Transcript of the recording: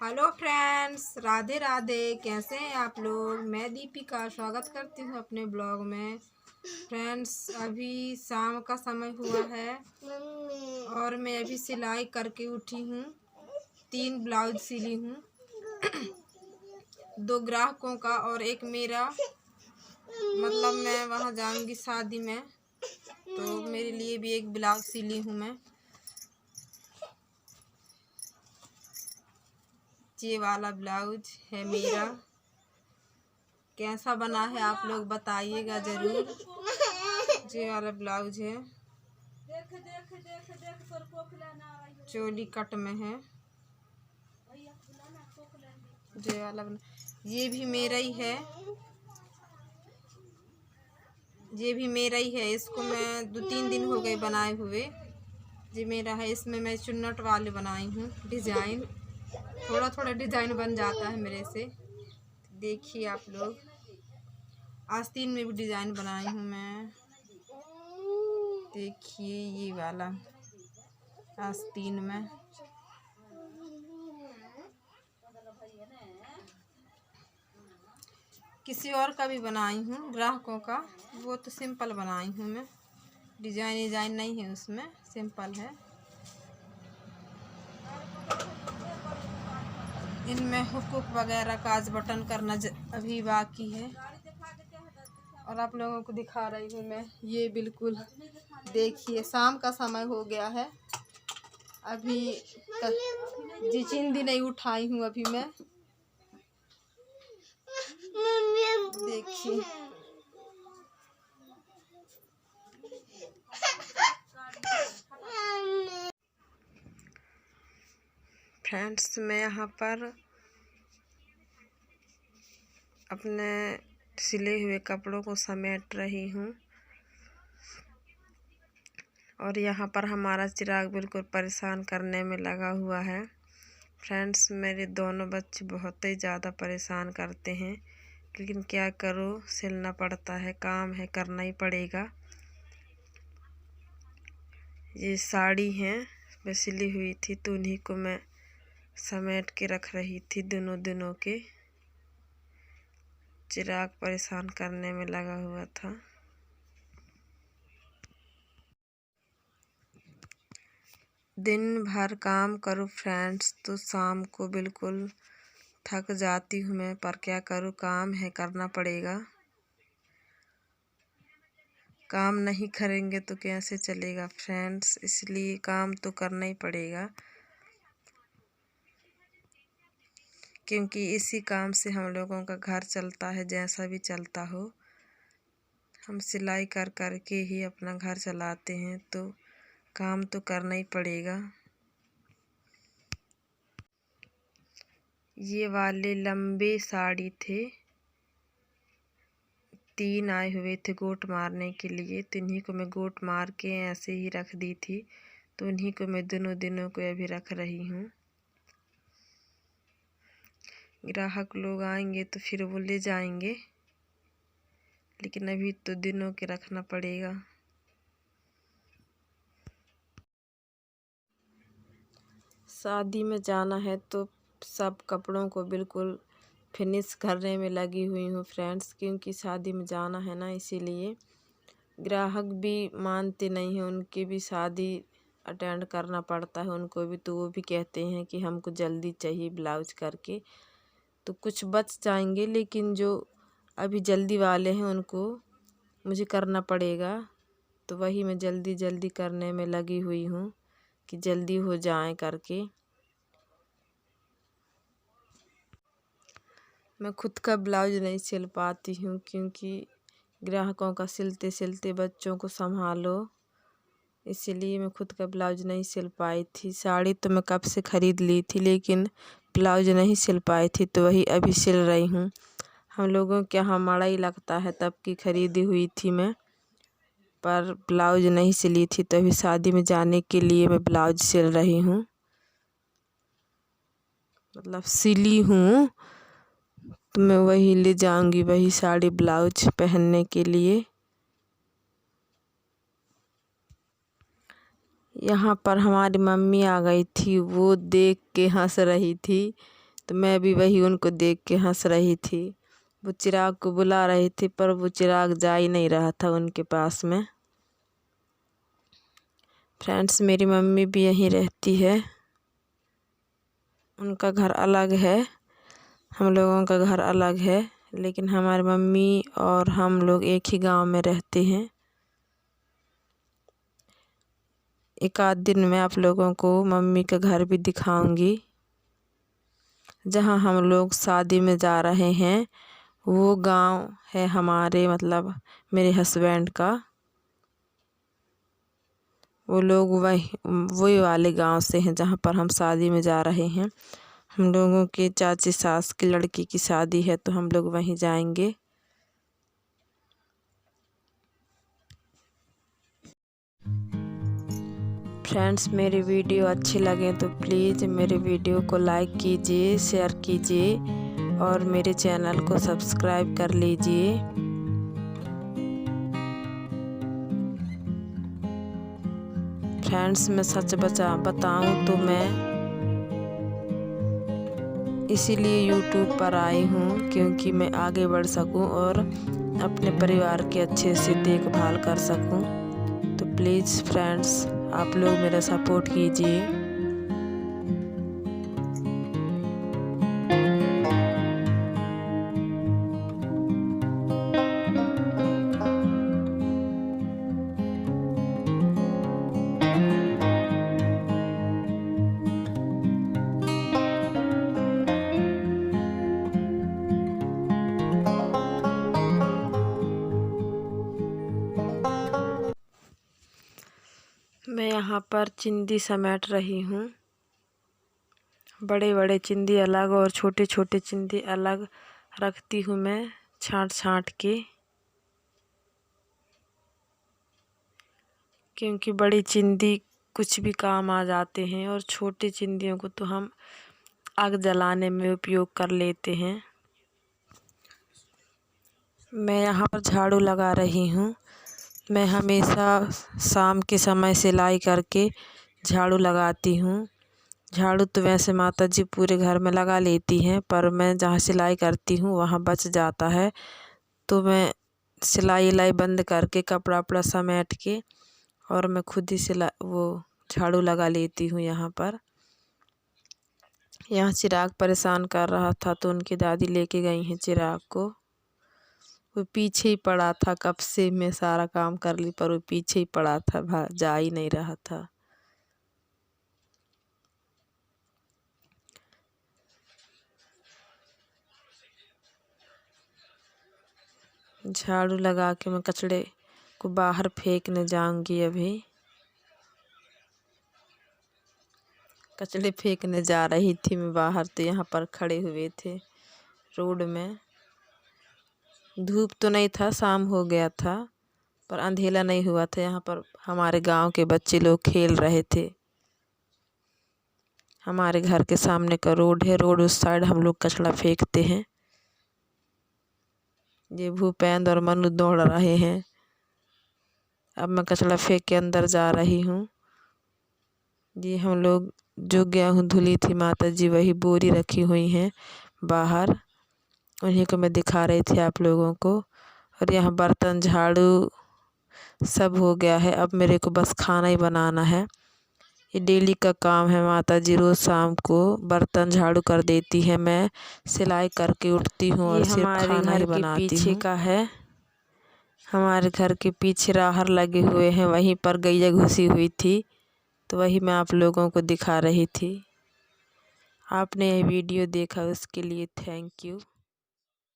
Hello friends, Radhe Radhe. कैसे हैं आप लोग? मैं दीपिका स्वागत करती हूँ अपने ब्लॉग में। फ्रेंड्स, अभी शाम का समय हुआ है और मैं अभी सिलाई करके उठी हूँ। 3 ब्लाउज सिली हूँ, 2 ग्राहकों का और एक मेरा। मतलब मैं वहाँ जाऊँगी शादी में, तो मेरे लिए भी एक ब्लाउज सिली हूँ मैं। ये वाला ब्लाउज है मेरा। कैसा बना है आप लोग बताइएगा ज़रूर। ये वाला ब्लाउज है, चोली कट में है। ये वाला ये भी मेरा ही है, ये भी मेरा ही है। इसको मैं 2-3 दिन हो गए बनाए हुए। ये मेरा है। इसमें मैं चुन्नट वाले बनाई हूँ डिज़ाइन। थोड़ा थोड़ा डिज़ाइन बन जाता है मेरे से। देखिए आप लोग, आस्तीन में भी डिज़ाइन बनाई हूँ मैं। देखिए ये वाला आस्तीन में। किसी और का भी बनाई हूँ ग्राहकों का, वो तो सिंपल बनाई हूँ मैं। डिज़ाइन नहीं है उसमें, सिंपल है। इनमें हुक वगैरह काज बटन करना अभी बाकी है। और आप लोगों को दिखा रही हूँ मैं। ये बिल्कुल देखिए, शाम का समय हो गया है। अभी जी चिंदी नहीं उठाई हूँ अभी मैं। देखिए फ्रेंड्स, मैं यहाँ पर अपने सिले हुए कपड़ों को समेट रही हूँ और यहाँ पर हमारा चिराग बिल्कुल परेशान करने में लगा हुआ है। फ्रेंड्स, मेरे दोनों बच्चे बहुत ही ज़्यादा परेशान करते हैं, लेकिन क्या करूँ, सिलना पड़ता है, काम है, करना ही पड़ेगा। ये साड़ी हैं, मैं सिली हुई थी तो उन्हीं को मैं समेट के रख रही थी दोनों दिनों के। चिराग परेशान करने में लगा हुआ था। दिन भर काम करूँ फ्रेंड्स तो शाम को बिल्कुल थक जाती हूँ मैं, पर क्या करूँ, काम है, करना पड़ेगा। काम नहीं करेंगे तो कैसे चलेगा फ्रेंड्स, इसलिए काम तो करना ही पड़ेगा, क्योंकि इसी काम से हम लोगों का घर चलता है। जैसा भी चलता हो, हम सिलाई कर कर के ही अपना घर चलाते हैं, तो काम तो करना ही पड़ेगा। ये वाले लंबे साड़ी थे, 3 आए हुए थे गोट मारने के लिए, तो इन्हीं को मैं गोट मार के ऐसे ही रख दी थी। तो उन्हीं को मैं दोनों दिनों को अभी रख रही हूँ। ग्राहक लोग आएंगे तो फिर वो ले जाएंगे, लेकिन अभी तो दिनों के रखना पड़ेगा। शादी में जाना है तो सब कपड़ों को बिल्कुल फिनिश करने में लगी हुई हूँ फ्रेंड्स, क्योंकि शादी में जाना है ना, इसीलिए। ग्राहक भी मानते नहीं हैं, उनकी भी शादी अटेंड करना पड़ता है उनको भी, तो वो भी कहते हैं कि हमको जल्दी चाहिए ब्लाउज करके। तो कुछ बच जाएंगे, लेकिन जो अभी जल्दी वाले हैं उनको मुझे करना पड़ेगा। तो वही मैं जल्दी जल्दी करने में लगी हुई हूँ कि जल्दी हो जाए करके। मैं खुद का ब्लाउज नहीं सिल पाती हूँ, क्योंकि ग्राहकों का सिलते सिलते बच्चों को संभालो, इसीलिए मैं खुद का ब्लाउज नहीं सिल पाई थी। साड़ी तो मैं कब से ख़रीद ली थी, लेकिन ब्लाउज नहीं सिल पाई थी, तो वही अभी सिल रही हूँ। हम लोगों के यहाँ मड़ई लगता है, तब की खरीदी हुई थी मैं, पर ब्लाउज नहीं सिली थी, तो अभी शादी में जाने के लिए मैं ब्लाउज सिल रही हूँ, मतलब सिली हूँ। तो मैं वही ले जाऊंगी, वही साड़ी ब्लाउज पहनने के लिए। यहाँ पर हमारी मम्मी आ गई थी, वो देख के हंस रही थी तो मैं भी वही उनको देख के हंस रही थी। वो चिराग को बुला रही थी पर वो चिराग जा ही नहीं रहा था उनके पास में। फ्रेंड्स, मेरी मम्मी भी यहीं रहती है। उनका घर अलग है, हम लोगों का घर अलग है, लेकिन हमारी मम्मी और हम लोग एक ही गांव में रहते हैं। एक आध दिन में आप लोगों को मम्मी का घर भी दिखाऊंगी। जहां हम लोग शादी में जा रहे हैं वो गांव है हमारे, मतलब मेरे हस्बैंड का। वो लोग वही वाले गांव से हैं जहां पर हम शादी में जा रहे हैं। हम लोगों के चाची सास की लड़की की शादी है तो हम लोग वहीं जाएंगे। फ्रेंड्स, मेरी वीडियो अच्छी लगे तो प्लीज़ मेरे वीडियो को लाइक कीजिए, शेयर कीजिए और मेरे चैनल को सब्सक्राइब कर लीजिए। फ्रेंड्स, मैं सच बताऊं तो मैं इसीलिए यूट्यूब पर आई हूँ क्योंकि मैं आगे बढ़ सकूँ और अपने परिवार की अच्छे से देखभाल कर सकूँ। तो प्लीज़ फ्रेंड्स, आप लोग मेरा सपोर्ट कीजिए। मैं यहाँ पर चिंदी समेट रही हूँ। बड़े बड़े चिंदी अलग और छोटे छोटे चिंदी अलग रखती हूँ मैं छांट छांट के, क्योंकि बड़ी चिंदी कुछ भी काम आ जाते हैं और छोटी चिंदियों को तो हम आग जलाने में उपयोग कर लेते हैं। मैं यहाँ पर झाड़ू लगा रही हूँ। मैं हमेशा शाम के समय सिलाई करके झाड़ू लगाती हूँ। झाड़ू तो वैसे माता जी पूरे घर में लगा लेती हैं, पर मैं जहाँ सिलाई करती हूँ वहाँ बच जाता है तो मैं सिलाई बंद करके कपड़ा वपड़ा समेट के और मैं खुद ही वो झाड़ू लगा लेती हूँ। यहाँ चिराग परेशान कर रहा था तो उनकी दादी लेके गई हैं चिराग को। वो पीछे ही पड़ा था, कब से मैं सारा काम कर ली पर वो पीछे ही पड़ा था, जा ही नहीं रहा था। झाड़ू लगा के मैं कचड़े को बाहर फेंकने जाऊंगी। अभी कचड़े फेंकने जा रही थी मैं बाहर, तो यहाँ पर खड़े हुए थे रोड में। धूप तो नहीं था, शाम हो गया था पर अंधेरा नहीं हुआ था। यहाँ पर हमारे गांव के बच्चे लोग खेल रहे थे। हमारे घर के सामने का रोड है, रोड उस साइड हम लोग कचड़ा फेंकते हैं। ये भूपेंद्र और मनु दौड़ रहे हैं। अब मैं कचड़ा फेंक के अंदर जा रही हूँ। ये हम लोग जो गेहूँ धुली थी माता जी वही बोरी रखी हुई हैं बाहर, उन्हीं को मैं दिखा रही थी आप लोगों को। और यहाँ बर्तन झाड़ू सब हो गया है। अब मेरे को बस खाना ही बनाना है। ये डेली का काम है। माता जी रोज़ शाम को बर्तन झाड़ू कर देती है, मैं सिलाई करके उठती हूँ और सिर्फ खाना ही बनाती हूँ। पीछे का है, हमारे घर के पीछे राहर लगे हुए हैं, वहीं पर गैया घुसी हुई थी तो वही मैं आप लोगों को दिखा रही थी। आपने ये वीडियो देखा उसके लिए थैंक यू।